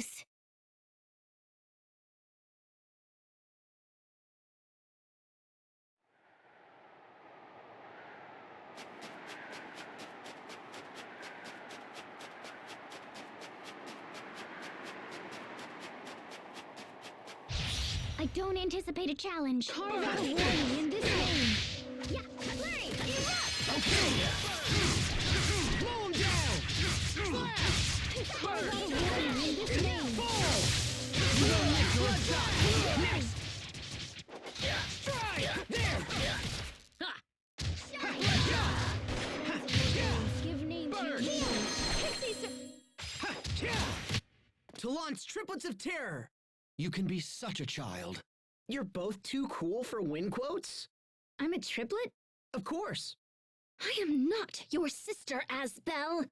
use. I don't anticipate a challenge. Carve out a warning in this lane. Yeah, play! Erupt! Okay! Blow him down! Flash! Carve out a warning in this lane. Fall! You don't like your shot! Next! Strike! There! Give name to your Burn! To launch triplets of terror! You can be such a child. You're both too cool for win quotes? I'm a triplet? Of course. I am not your sister, Asbel.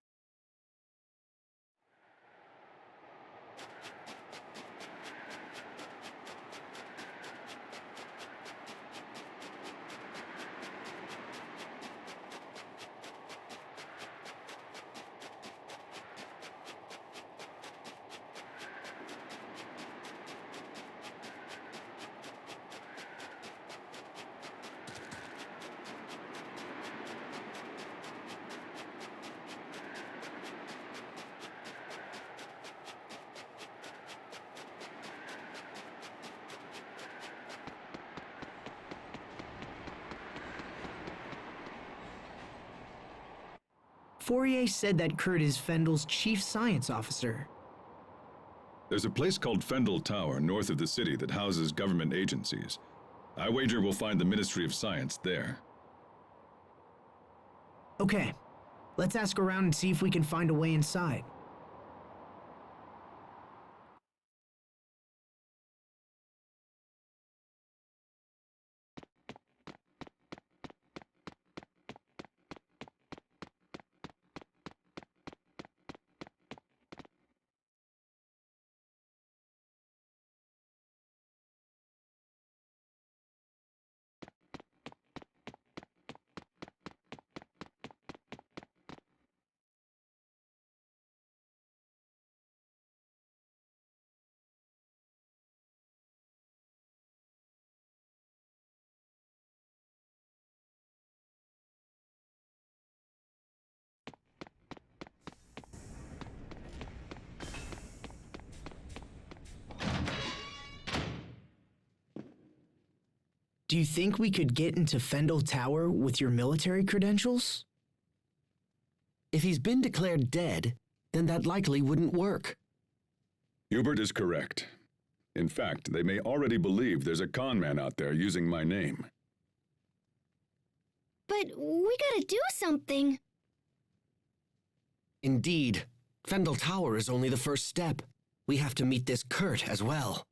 Fourier said that Kurt is Fendel's chief science officer. There's a place called Fendel Tower north of the city that houses government agencies. I wager we'll find the Ministry of Science there. Okay, let's ask around and see if we can find a way inside. Do you think we could get into Fendel Tower with your military credentials? If he's been declared dead, then that likely wouldn't work. Hubert is correct. In fact, they may already believe there's a con man out there using my name. But we gotta do something. Indeed, Fendel Tower is only the first step. We have to meet this Kurt as well.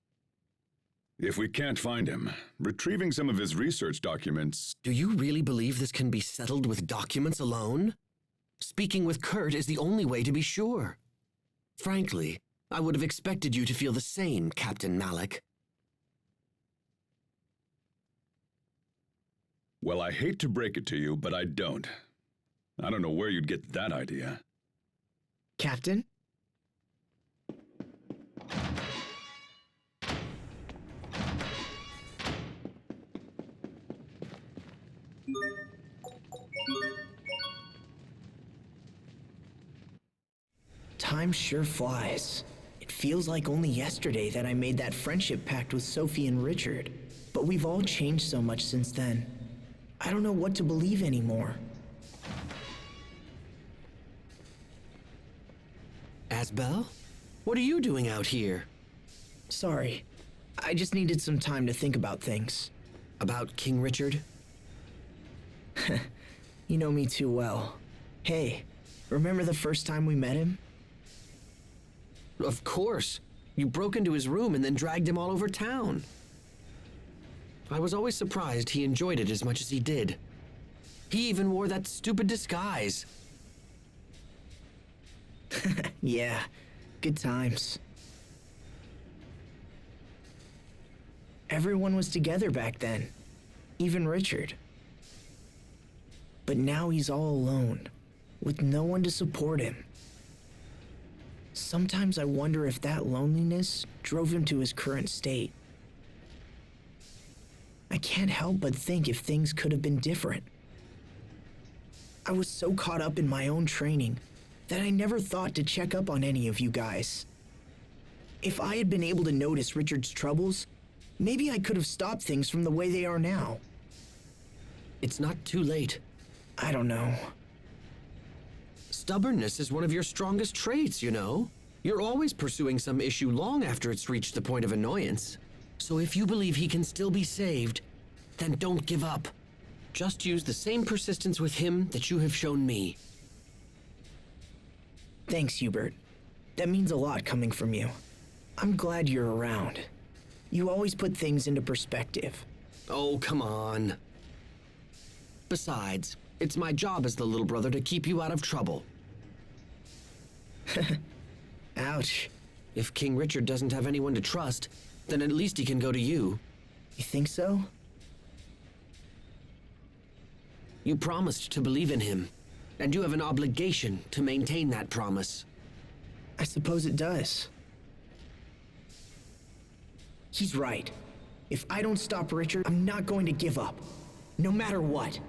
If we can't find him, retrieving some of his research documents... Do you really believe this can be settled with documents alone? Speaking with Kurt is the only way to be sure. Frankly, I would have expected you to feel the same, Captain Malik. Well, I hate to break it to you, but I don't. I don't know where you'd get that idea. Captain? Time sure flies. It feels like only yesterday that I made that friendship pact with Sophie and Richard, but we've all changed so much since then. I don't know what to believe anymore. Asbel? What are you doing out here? Sorry. I just needed some time to think about things. About King Richard? You know me too well. Hey, remember the first time we met him? Of course. You broke into his room and then dragged him all over town. I was always surprised he enjoyed it as much as he did. He even wore that stupid disguise. Yeah, good times. Everyone was together back then, even Richard. But now he's all alone, with no one to support him. Sometimes I wonder if that loneliness drove him to his current state. I can't help but think if things could have been different. I was so caught up in my own training that I never thought to check up on any of you guys. If I had been able to notice Richard's troubles, maybe I could have stopped things from the way they are now. It's not too late. I don't know. Stubbornness is one of your strongest traits, you know. You're always pursuing some issue long after it's reached the point of annoyance. So if you believe he can still be saved, then don't give up. Just use the same persistence with him that you have shown me. Thanks, Hubert. That means a lot coming from you. I'm glad you're around. You always put things into perspective. Oh, come on. Besides, it's my job as the little brother to keep you out of trouble. Ouch. If King Richard doesn't have anyone to trust, then at least he can go to you. You think so? You promised to believe in him, and you have an obligation to maintain that promise. I suppose it does. He's right. If I don't stop Richard, I'm not going to give up. No matter what.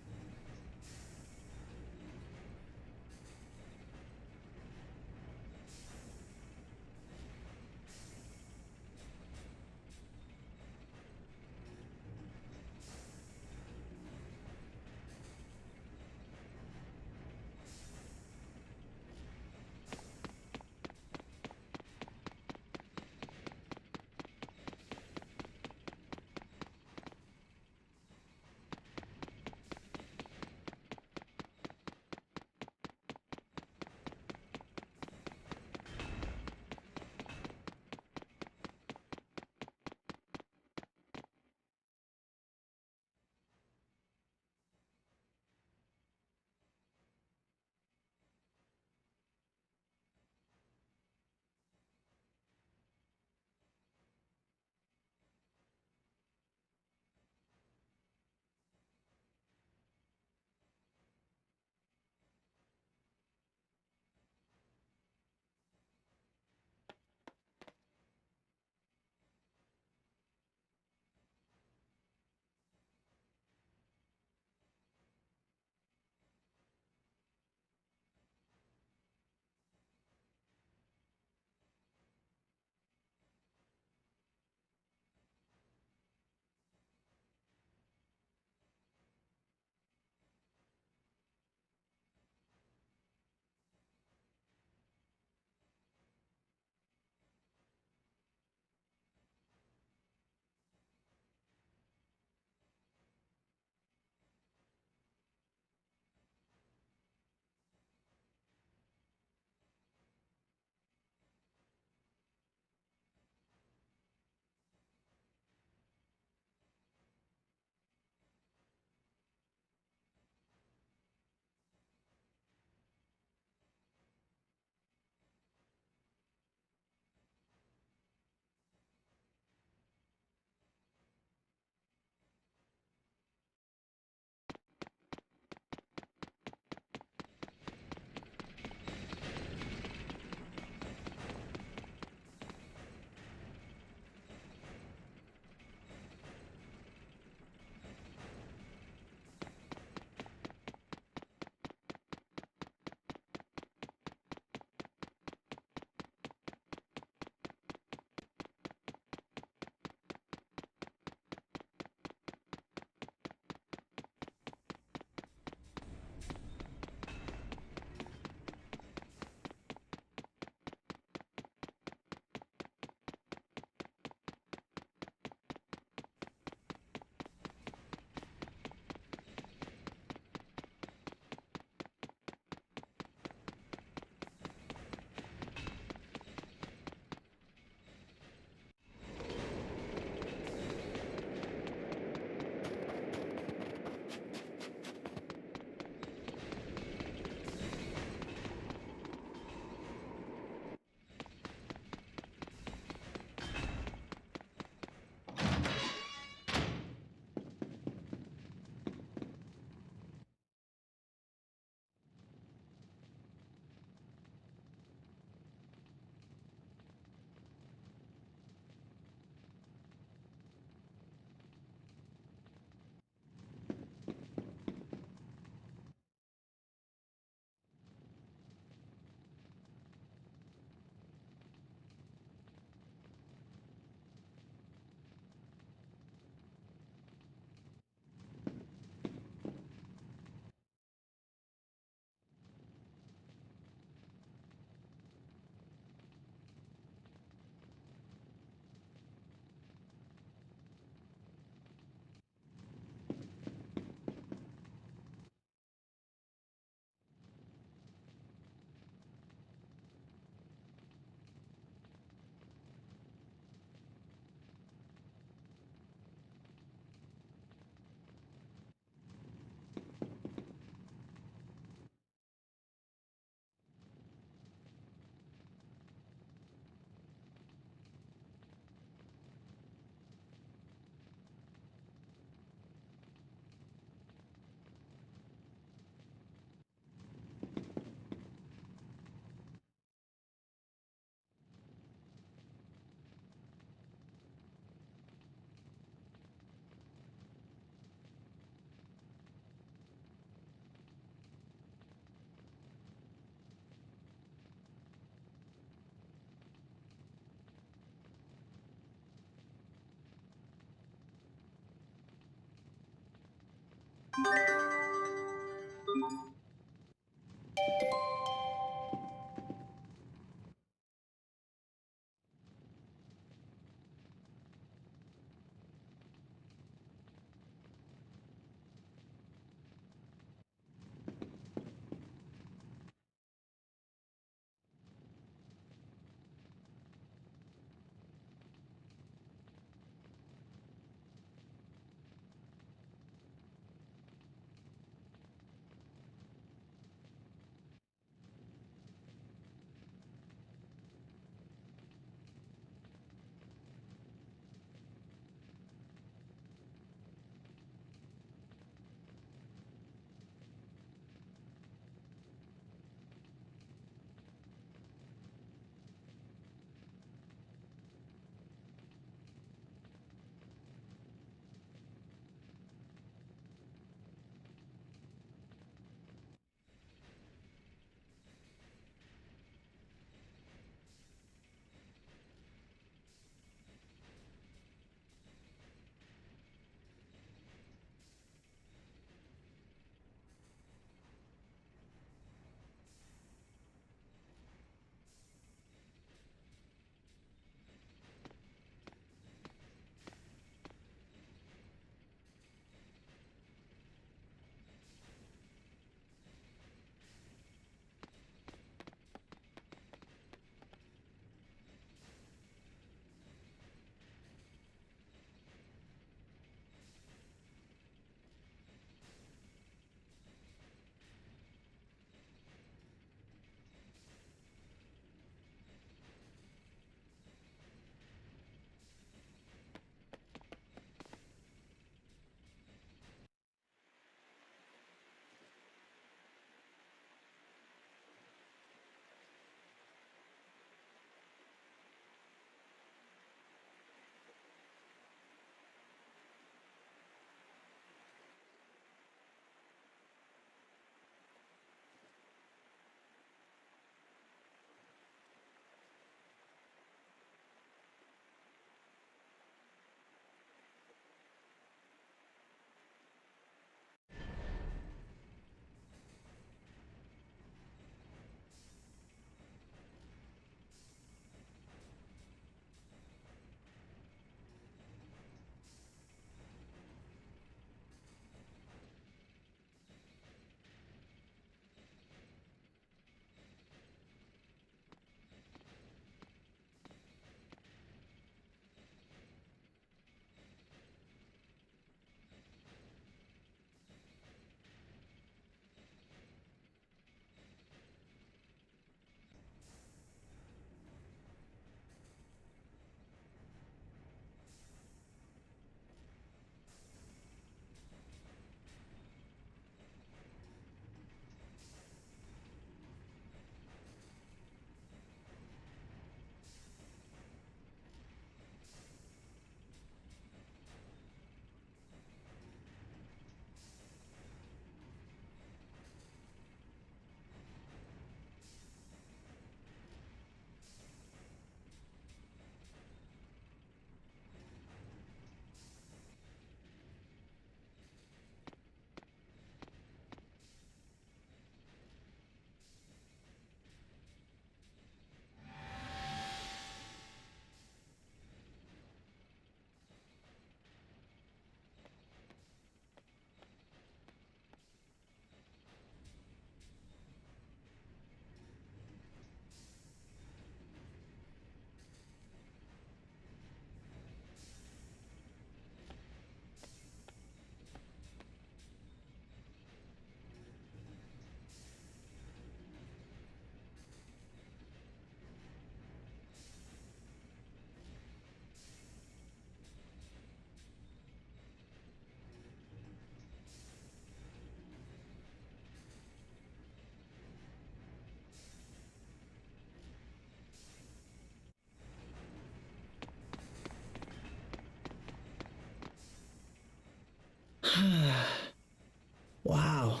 Wow.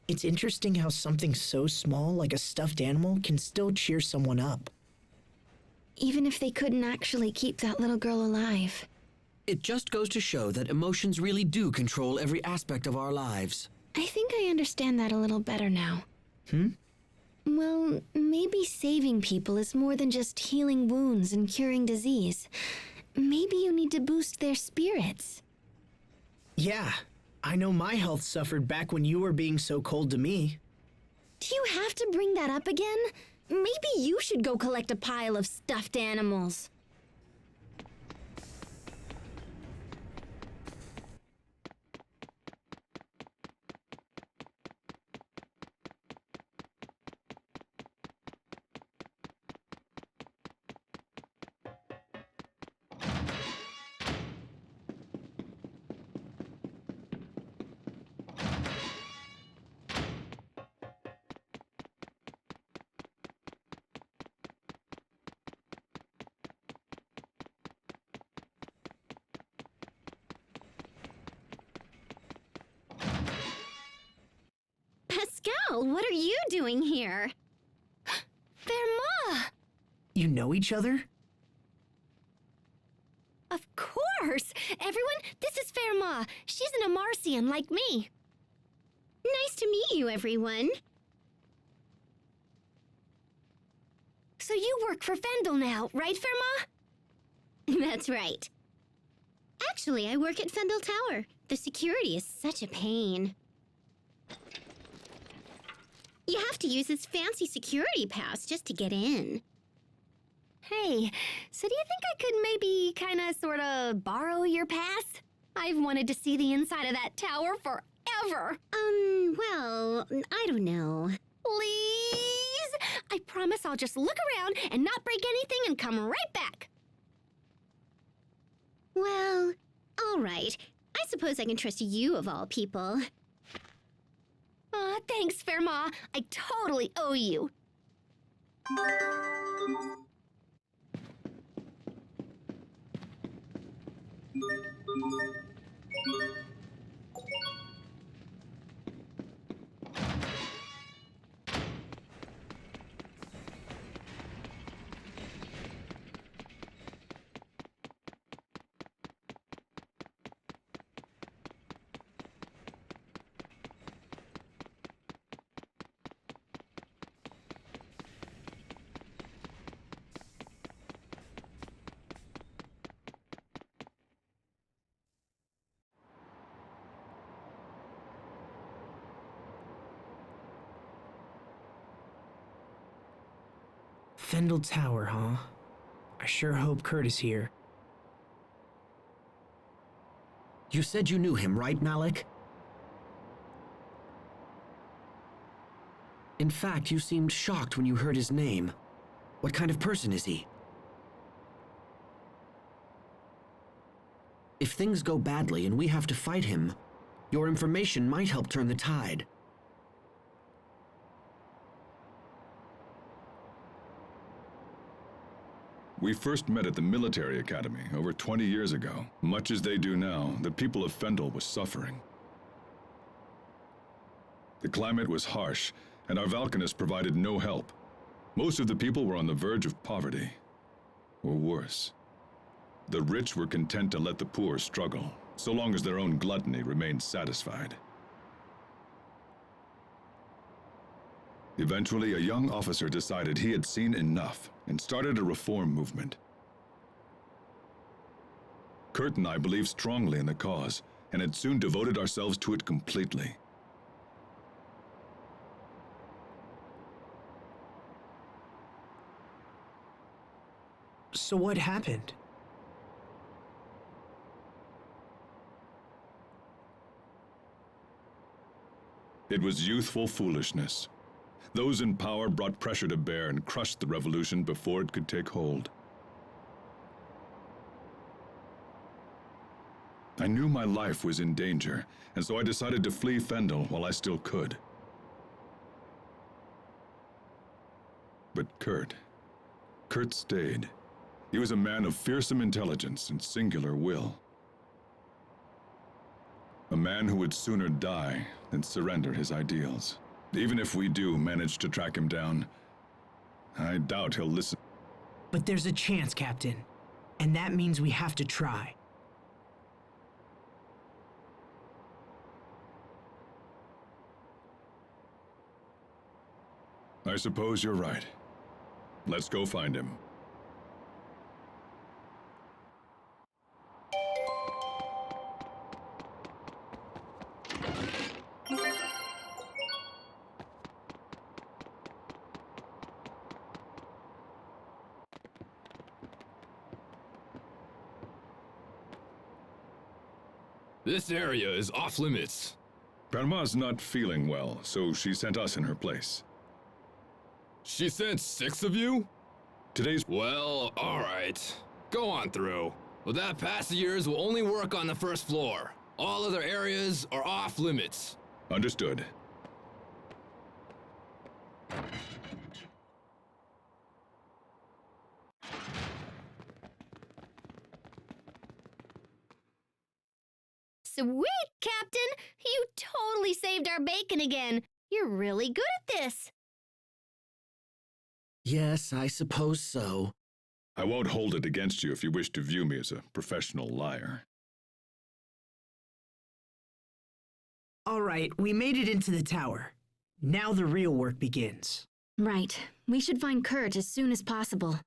It's interesting how something so small like a stuffed animal can still cheer someone up. Even if they couldn't actually keep that little girl alive. It just goes to show that emotions really do control every aspect of our lives. I think I understand that a little better now. Well, maybe saving people is more than just healing wounds and curing disease. Maybe you need to boost their spirits. Yeah, I know my health suffered back when you were being so cold to me. Do you have to bring that up again? Maybe you should go collect a pile of stuffed animals. Pascal, what are you doing here? Verma! You know each other? Of course! Everyone, this is Verma. She's an Amarcian like me. Nice to meet you, everyone. So you work for Fendel now, right, Verma? That's right. Actually, I work at Fendel Tower. The security is such a pain. You have to use this fancy security pass just to get in. Hey, so do you think I could maybe kinda sorta borrow your pass? I've wanted to see the inside of that tower forever. Well, I don't know. Please? I promise I'll just look around and not break anything and come right back. Well, all right. I suppose I can trust you of all people. Aw, thanks, Verma. I totally owe you. Fendel Tower, huh? I sure hope Kurt is here. You said you knew him, right, Malik? In fact, you seemed shocked when you heard his name. What kind of person is he? If things go badly and we have to fight him, your information might help turn the tide. We first met at the military academy over 20 years ago. Much as they do now, the people of Fendel was suffering. The climate was harsh, and our Valkanists provided no help. Most of the people were on the verge of poverty, or worse. The rich were content to let the poor struggle, so long as their own gluttony remained satisfied. Eventually, a young officer decided he had seen enough and started a reform movement. Kurt and I believed strongly in the cause and had soon devoted ourselves to it completely. So what happened? It was youthful foolishness. Those in power brought pressure to bear and crushed the revolution before it could take hold. I knew my life was in danger, and so I decided to flee Fendel while I still could. But Kurt stayed. He was a man of fearsome intelligence and singular will. A man who would sooner die than surrender his ideals. Even if we do manage to track him down, I doubt he'll listen. But there's a chance, Captain. And that means we have to try. suppose you're right. Let's go find him. This area is off limits. Grandma's not feeling well, so she sent us in her place. She sent 6 of you? Today's... Well, alright. Go on through. Well, that pass of yours will only work on the first floor. All other areas are off limits. Understood. Sweet, Captain! You totally saved our bacon again. You're really good at this. Yes, I suppose so. I won't hold it against you if you wish to view me as a professional liar. All right, we made it into the tower. Now the real work begins. Right. We should find Kurt as soon as possible.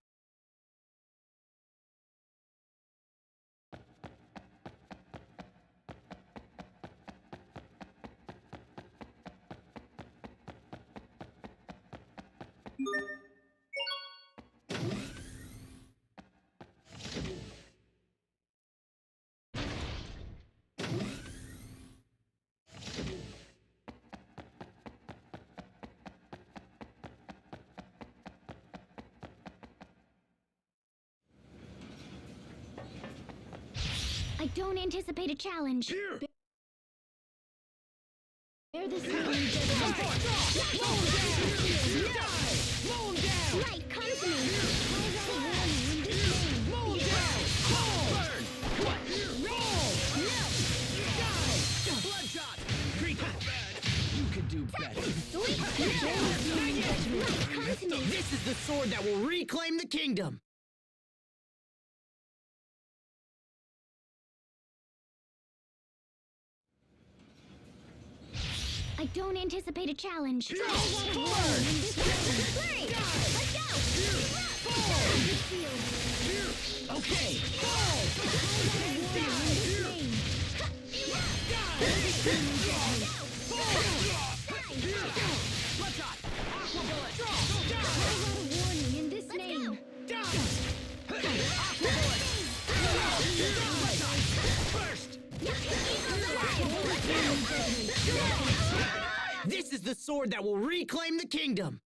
I don't anticipate a challenge. Here! Bear this Mow him down! Light, come to me. Mow him down! Burn! What? Roll! No! Die! Bloodshot! Treat that bad! You could do better. Light, come to me. This is the sword that will reclaim the kingdom! I don't anticipate a challenge. Burn! Flurry! Let's go! Okay! Warning in this name. This is the sword that will reclaim the kingdom!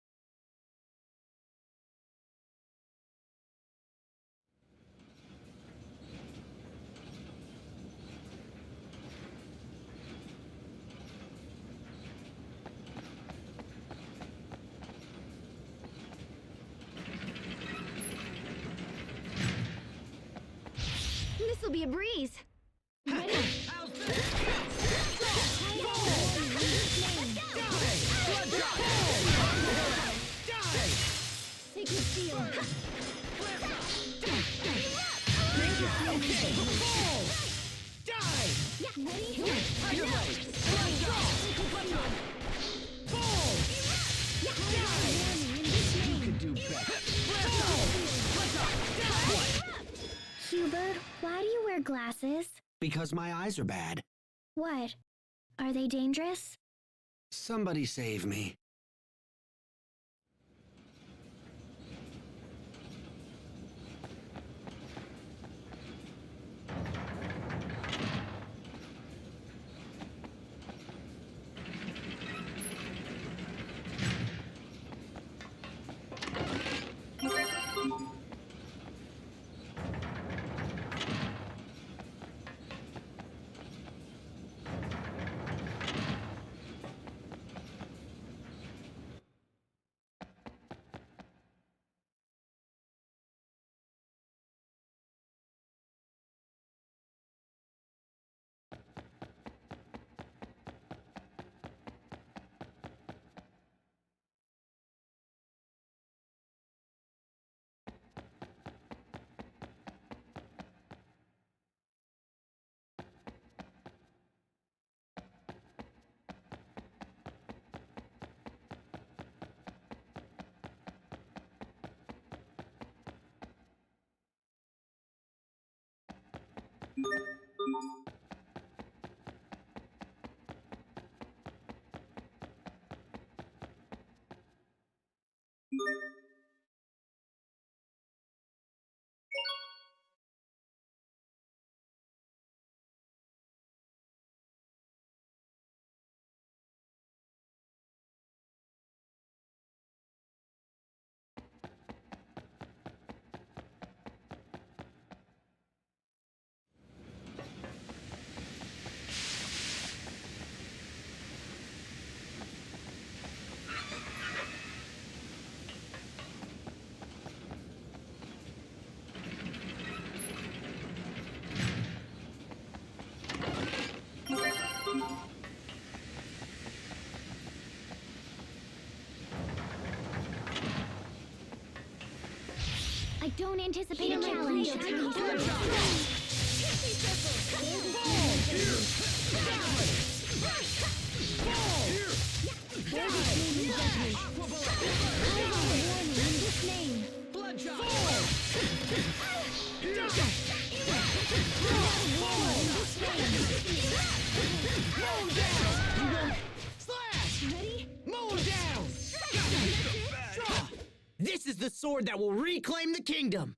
This'll be a breeze. Ready? Sacred seal. You could do better. Hubert, why do you wear glasses? Because my eyes are bad. What? Are they dangerous? Somebody save me. I don't anticipate a challenge. This is the sword that will reclaim the kingdom!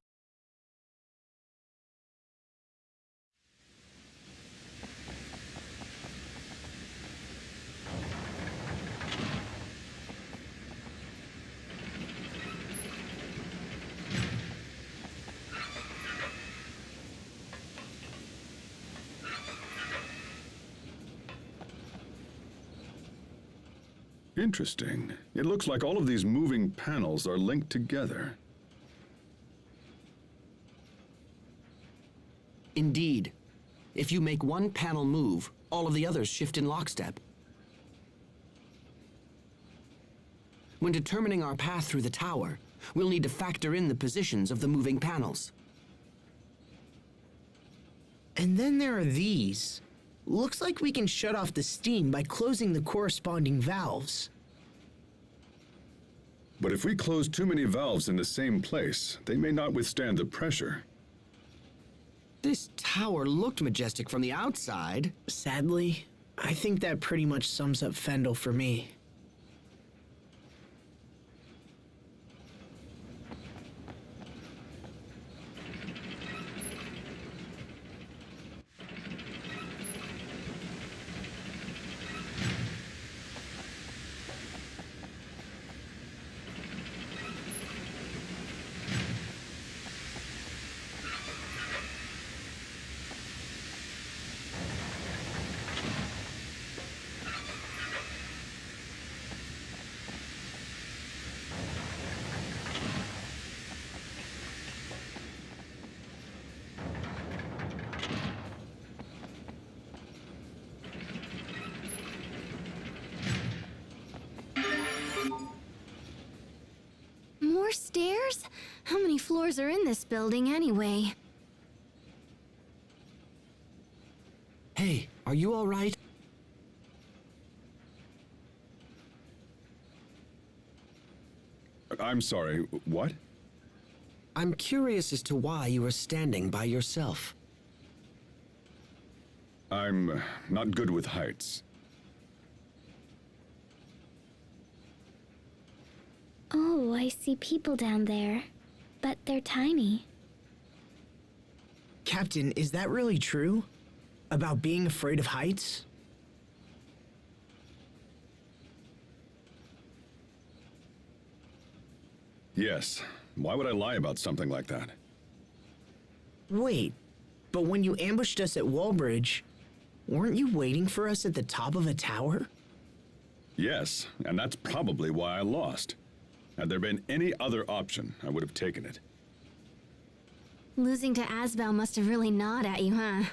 Interesting. It looks like all of these moving panels are linked together. Indeed. If you make one panel move, all of the others shift in lockstep. When determining our path through the tower, we'll need to factor in the positions of the moving panels. And then there are these. Looks like we can shut off the steam by closing the corresponding valves. But if we close too many valves in the same place, they may not withstand the pressure. This tower looked majestic from the outside. Sadly, I think that pretty much sums up Fendel for me. More stairs? How many floors are in this building anyway? Hey, are you all right? I'm sorry, what? I'm curious as to why you are standing by yourself. I'm not good with heights. Oh, I see people down there. But they're tiny. Captain, is that really true? About being afraid of heights? Yes. Why would I lie about something like that? Wait, but when you ambushed us at Wallbridge, weren't you waiting for us at the top of a tower? Yes, and that's probably why I lost. Had there been any other option, I would have taken it. Losing to Asbel must have really gnawed at you, huh?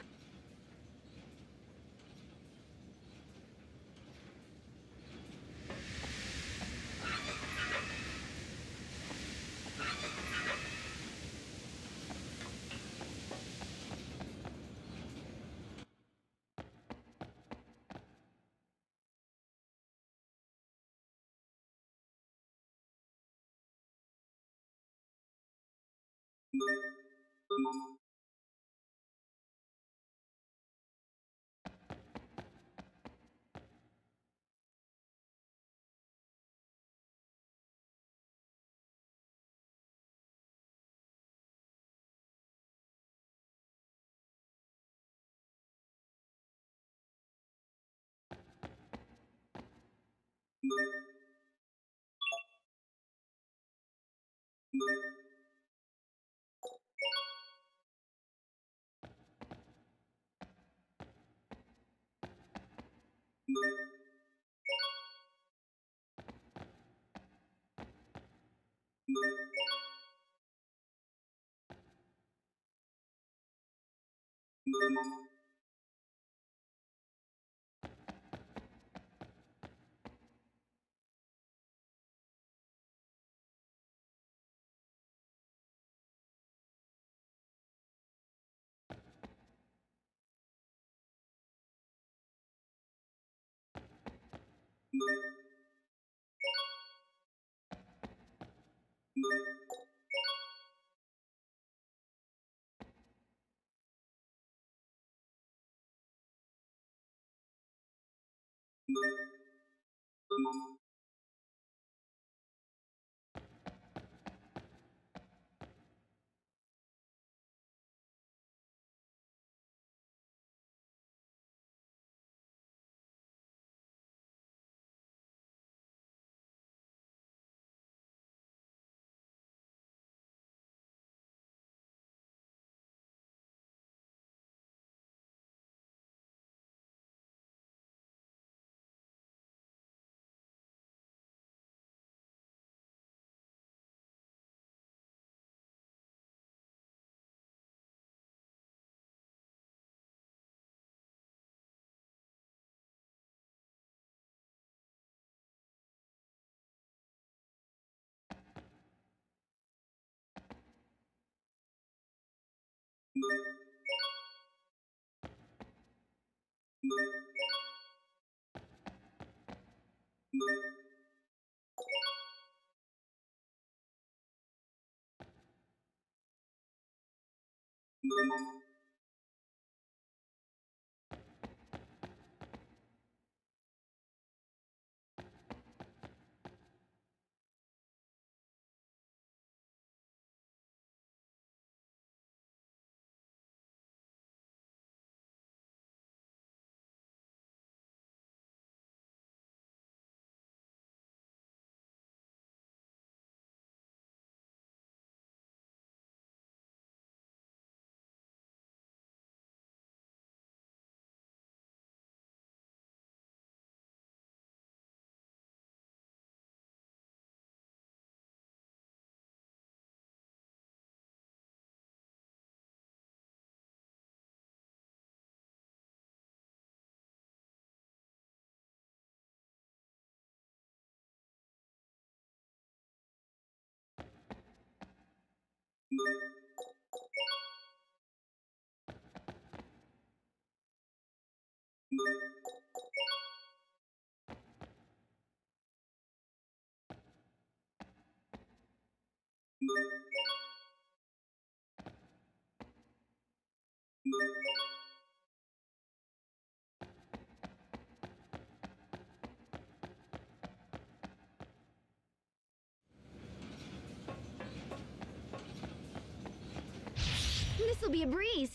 This'll be a breeze.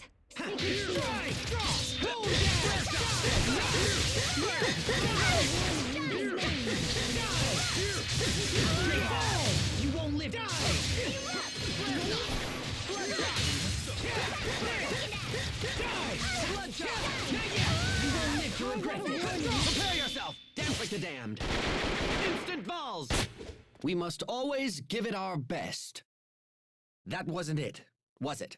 You won't live. Prepare yourself! Dance like the damned! Instant balls! We must always give it our best. That wasn't it, was it?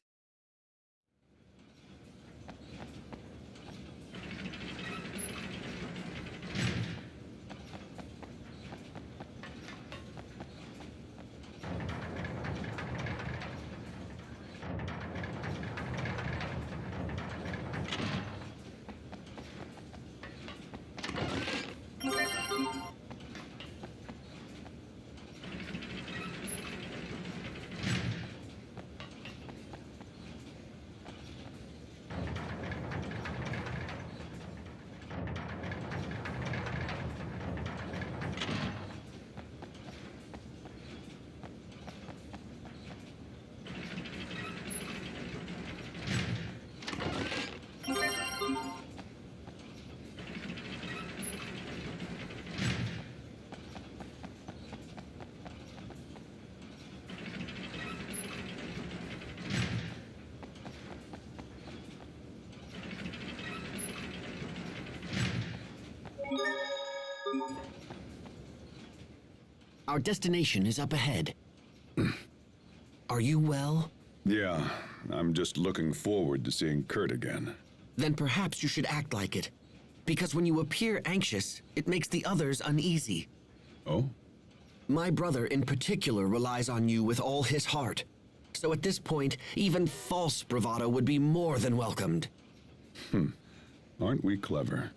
Our destination is up ahead. Are you well? Yeah, I'm just looking forward to seeing Kurt again. Then perhaps you should act like it. Because when you appear anxious, it makes the others uneasy. Oh? My brother in particular relies on you with all his heart. So at this point, even false bravado would be more than welcomed. Aren't we clever?